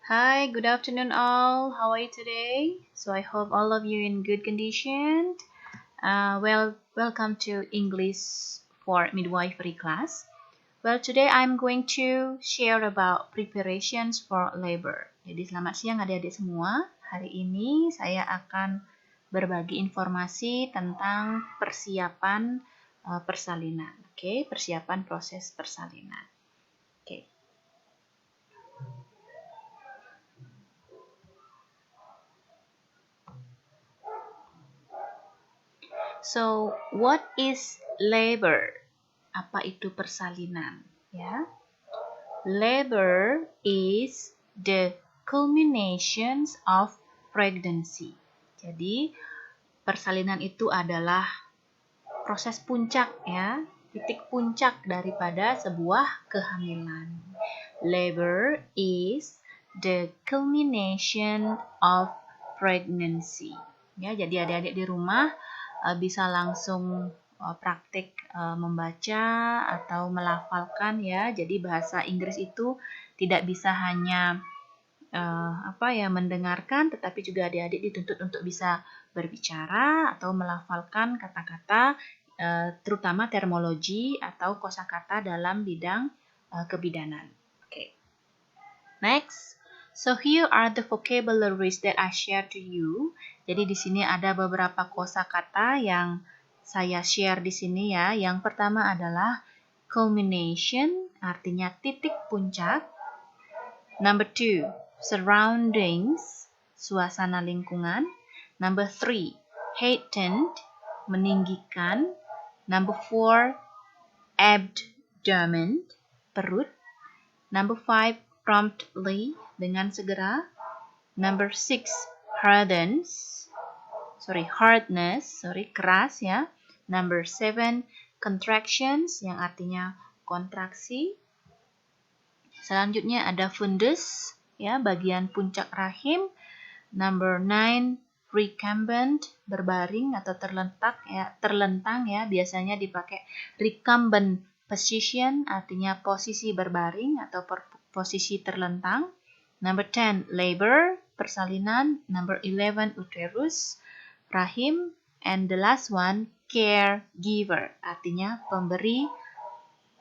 Hi, good afternoon all. How are you today? So I hope all of you in good condition. Welcome to English for midwifery class. Well, today I'm going to share about preparations for labor. Jadi selamat siang adik-adik semua. Hari ini saya akan berbagi informasi tentang persiapan persalinan. Oke, persiapan proses persalinan. Oke. So, what is labor? Apa itu persalinan? Ya, labor is the culmination of pregnancy. Jadi, persalinan itu adalah proses puncak ya, titik puncak daripada sebuah kehamilan. Labor is the culmination of pregnancy. Ya, jadi adik-adik di rumah bisa langsung praktik membaca atau melafalkan ya. Jadi bahasa Inggris itu tidak bisa hanya mendengarkan, tetapi juga adik-adik dituntut untuk bisa berbicara atau melafalkan kata-kata terutama terminologi atau kosakata dalam bidang kebidanan. Okay. Next. So here are the vocabularies that I share to you. Jadi di sini ada beberapa kosakata yang saya share di sini ya. Yang pertama adalah culmination, artinya titik puncak. Number 2, surroundings, suasana lingkungan. Number 3, heightened, meninggikan. Number 4, abdomen, perut. Number 5, promptly, dengan segera. Number 6, hardness, keras ya. Number 7, contractions, yang artinya kontraksi. Selanjutnya ada fundus, ya, bagian puncak rahim. Number 9, recumbent, berbaring atau terlentang ya, biasanya dipakai recumbent position, artinya posisi berbaring atau posisi terlentang. Number 10, labor, persalinan. Number 11, uterus, rahim. And the last one, caregiver, artinya pemberi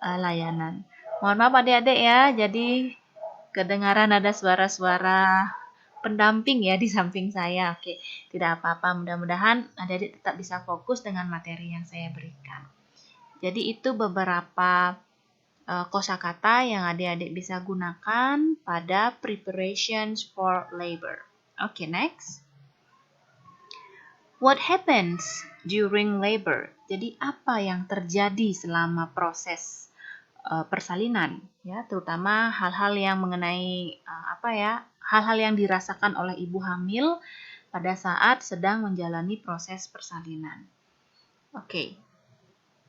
layanan. Mohon maaf adik-adik ya, jadi kedengaran ada suara-suara pendamping ya di samping saya. Oke, tidak apa-apa, mudah-mudahan adik-adik tetap bisa fokus dengan materi yang saya berikan. Jadi itu beberapa kosakata yang adik-adik bisa gunakan pada preparations for labor. Oke, next. What happens during labor? Jadi apa yang terjadi selama proses persalinan ya, terutama hal-hal yang mengenai hal-hal yang dirasakan oleh ibu hamil pada saat sedang menjalani proses persalinan. Oke.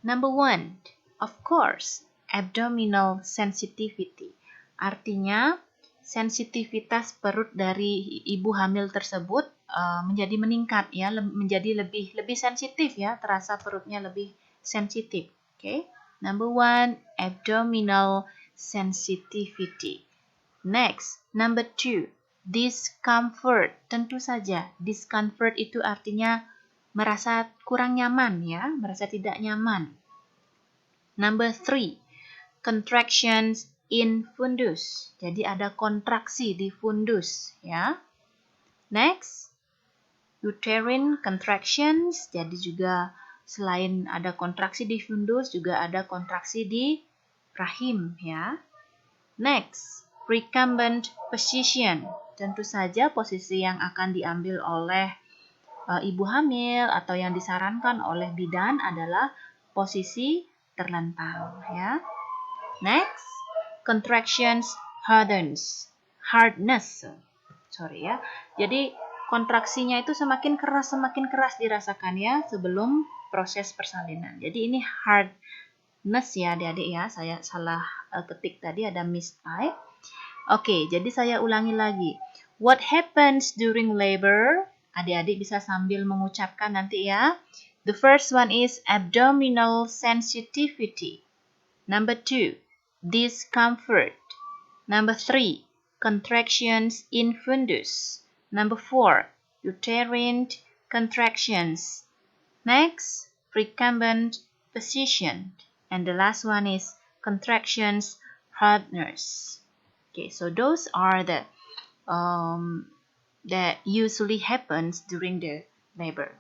Number 1, of course, abdominal sensitivity. Artinya sensitivitas perut dari ibu hamil tersebut menjadi meningkat ya, menjadi lebih sensitif ya, terasa perutnya lebih sensitif. Oke. Number 1, abdominal sensitivity. Next, number 2, discomfort. Tentu saja, discomfort itu artinya merasa kurang nyaman ya, merasa tidak nyaman. Number 3, contractions in fundus. Jadi ada kontraksi di fundus ya. Next, uterine contractions. Jadi juga selain ada kontraksi di fundus, juga ada kontraksi di rahim ya. Next, recumbent position. Tentu saja posisi yang akan diambil oleh ibu hamil atau yang disarankan oleh bidan adalah posisi terlentang ya. Next, contractions hardness. Jadi kontraksinya itu semakin keras dirasakan ya sebelum proses persalinan. Jadi ini hardness ya adik-adik ya. Saya salah ketik tadi, ada mistype. Oke, jadi saya ulangi lagi. What happens during labor? Adik-adik bisa sambil mengucapkan nanti ya. The first one is abdominal sensitivity. Number 2, discomfort. Number 3, contractions in fundus. Number 4, uterine contractions. Next, recumbent position. And the last one is contractions hardness. Okay, so those are the that usually happens during the labor.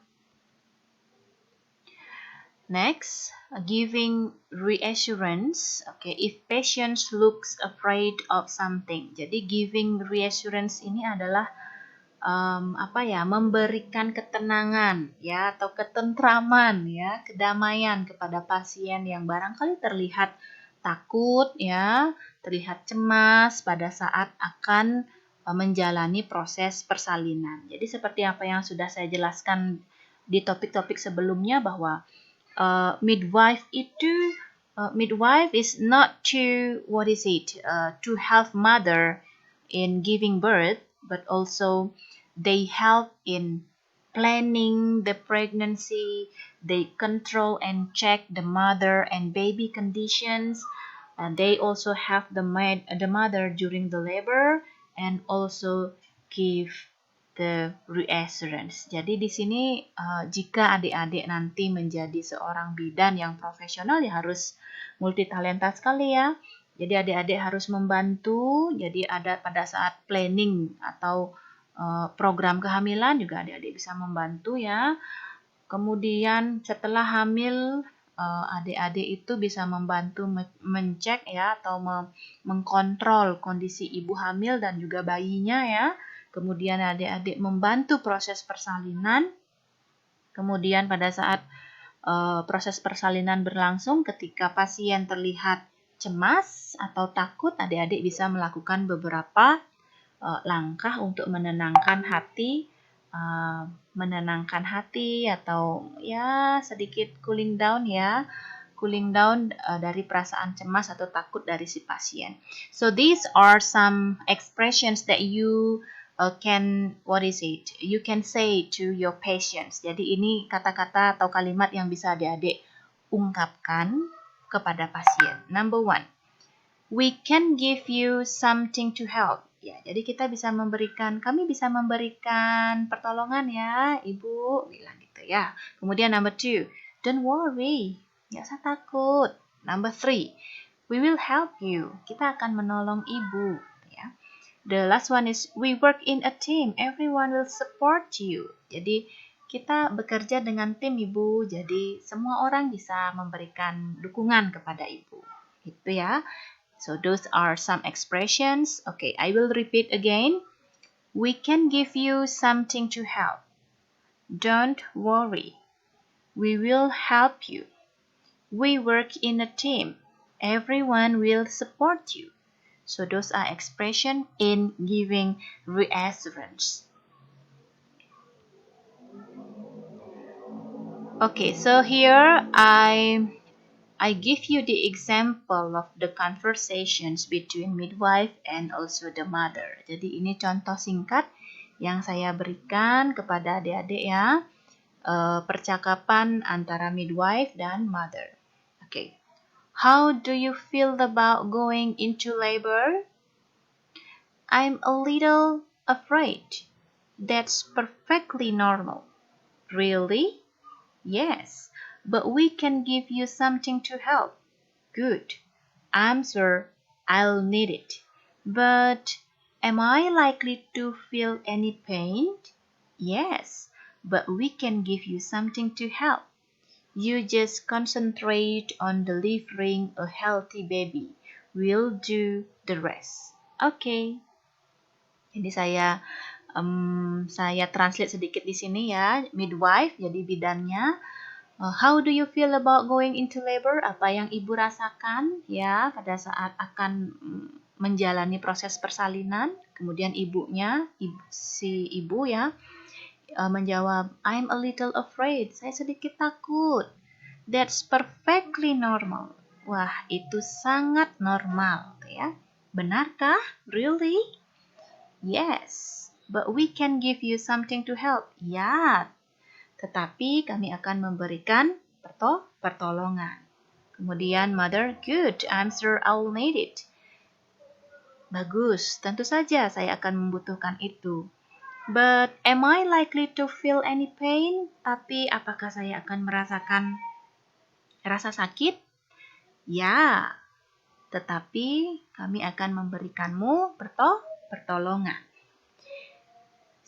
Next, giving reassurance. Okay, if patient looks afraid of something. Jadi giving reassurance ini adalah memberikan ketenangan ya atau ketentraman ya, kedamaian kepada pasien yang barangkali terlihat takut ya, terlihat cemas pada saat akan menjalani proses persalinan. Jadi seperti apa yang sudah saya jelaskan di topik-topik sebelumnya bahwa midwife is not to to help mother in giving birth, but also they help in planning the pregnancy. They control and check the mother and baby conditions, and they also help the mother during the labor and also give the reassurance. Jadi di sini jika adik-adik nanti menjadi seorang bidan yang profesional ya harus multitalenta sekali ya. Jadi adik-adik harus membantu. Jadi ada pada saat planning atau program kehamilan juga adik-adik bisa membantu ya. Kemudian setelah hamil adik-adik itu bisa membantu mencek ya atau mengkontrol kondisi ibu hamil dan juga bayinya ya. Kemudian adik-adik membantu proses persalinan. Kemudian pada saat proses persalinan berlangsung, ketika pasien terlihat cemas atau takut, adik-adik bisa melakukan beberapa langkah untuk menenangkan hati atau ya sedikit cooling down dari perasaan cemas atau takut dari si pasien. So these are some expressions that you you can say to your patients. Jadi ini kata-kata atau kalimat yang bisa adik-adik ungkapkan kepada pasien. Number 1, we can give you something to help. Ya, jadi kami bisa memberikan pertolongan ya, Ibu, bilang gitu ya. Kemudian number 2, don't worry, nggak usah takut. Number 3, we will help you. Kita akan menolong Ibu. Ya. The last one is we work in a team. Everyone will support you. Jadi kita bekerja dengan tim Ibu. Jadi semua orang bisa memberikan dukungan kepada Ibu. Gitu ya. So those are some expressions. Okay, I will repeat again. We can give you something to help. Don't worry. We will help you. We work in a team. Everyone will support you. So those are expressions in giving reassurance. Okay, so here I give you the example of the conversations between midwife and also the mother. Jadi ini contoh singkat yang saya berikan kepada adik-adik ya, percakapan antara midwife dan mother. Okay. How do you feel about going into labor? I'm a little afraid. That's perfectly normal. Really? Yes, but we can give you something to help. Good. I'm sure I'll need it. But am I likely to feel any pain? Yes, but we can give you something to help. You just concentrate on delivering a healthy baby. We'll do the rest. Okay. Jadi saya translate sedikit di sini ya, midwife jadi bidannya. How do you feel about going into labor? Apa yang ibu rasakan ya pada saat akan menjalani proses persalinan? Kemudian si ibu ya menjawab, I'm a little afraid. Saya sedikit takut. That's perfectly normal. Wah, itu sangat normal ya. Benarkah? Really? Yes, but we can give you something to help. Ya, tetapi kami akan memberikan pertolongan. Kemudian mother, good, I'm sure I'll need it. Bagus, tentu saja saya akan membutuhkan itu. But am I likely to feel any pain? Tapi apakah saya akan merasakan rasa sakit? Ya, tetapi kami akan memberikanmu pertolongan.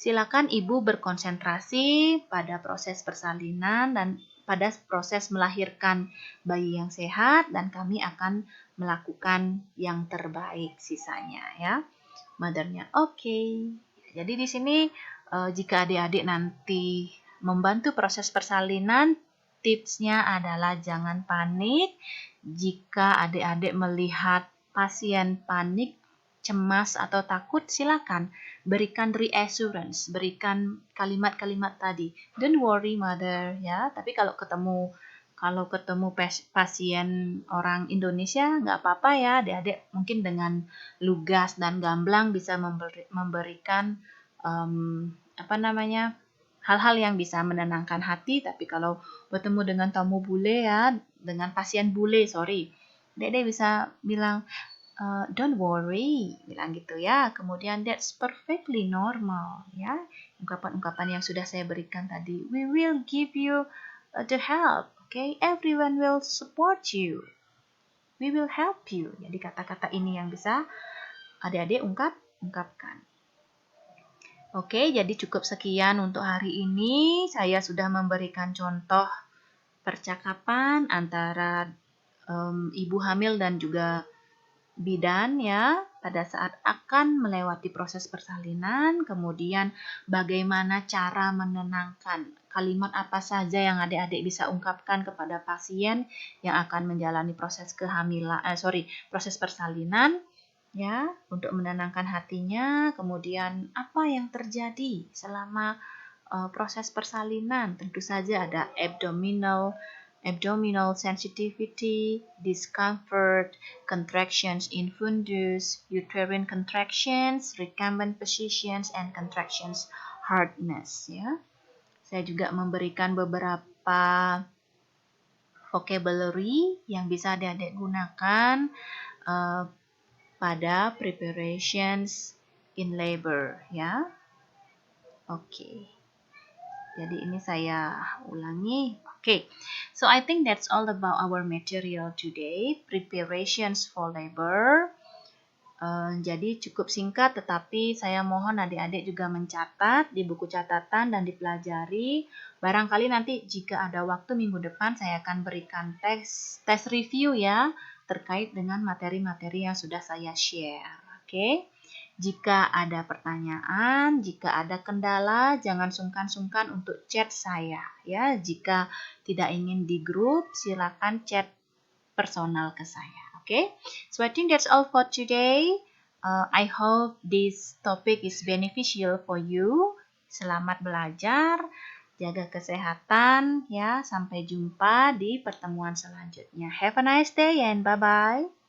Silakan ibu berkonsentrasi pada proses persalinan dan pada proses melahirkan bayi yang sehat, dan kami akan melakukan yang terbaik sisanya ya. Mothernya oke. Jadi di sini jika adik-adik nanti membantu proses persalinan, tipsnya adalah jangan panik. Jika adik-adik melihat pasien panik, cemas atau takut, silakan berikan reassurance, berikan kalimat-kalimat tadi. Don't worry mother ya. Tapi kalau ketemu pasien orang Indonesia nggak apa-apa ya, adik-adik mungkin dengan lugas dan gamblang bisa memberikan hal-hal yang bisa menenangkan hati. Tapi kalau bertemu dengan tamu bule ya, dengan pasien bule, adik-adik bisa bilang, don't worry, bilang gitu ya. Kemudian that's perfectly normal ya. Ungkapan-ungkapan yang sudah saya berikan tadi. We will give you the help, okay? Everyone will support you. We will help you. Jadi kata-kata ini yang bisa adik-adik ungkapkan. Oke, jadi cukup sekian untuk hari ini. Saya sudah memberikan contoh percakapan antara ibu hamil dan juga bidan ya pada saat akan melewati proses persalinan, kemudian bagaimana cara menenangkan, kalimat apa saja yang adik-adik bisa ungkapkan kepada pasien yang akan menjalani proses proses persalinan ya, untuk menenangkan hatinya. Kemudian apa yang terjadi selama proses persalinan, tentu saja ada abdominal sensitivity, discomfort, contractions in fundus, uterine contractions, recumbent positions, and contractions hardness ya. Saya juga memberikan beberapa vocabulary yang bisa adik-adik gunakan pada preparations in labor ya. Oke. Jadi ini saya ulangi. Okay, so I think that's all about our material today, preparations for labor. Jadi cukup singkat, tetapi saya mohon adik-adik juga mencatat di buku catatan dan dipelajari. Barangkali nanti jika ada waktu minggu depan saya akan berikan tes review ya, terkait dengan materi-materi yang sudah saya share. Oke. Jika ada pertanyaan, jika ada kendala, jangan sungkan-sungkan untuk chat saya ya. Jika tidak ingin di grup, silakan chat personal ke saya. Okay? So I think that's all for today. I hope this topic is beneficial for you. Selamat belajar, jaga kesehatan ya. Sampai jumpa di pertemuan selanjutnya. Have a nice day and bye-bye.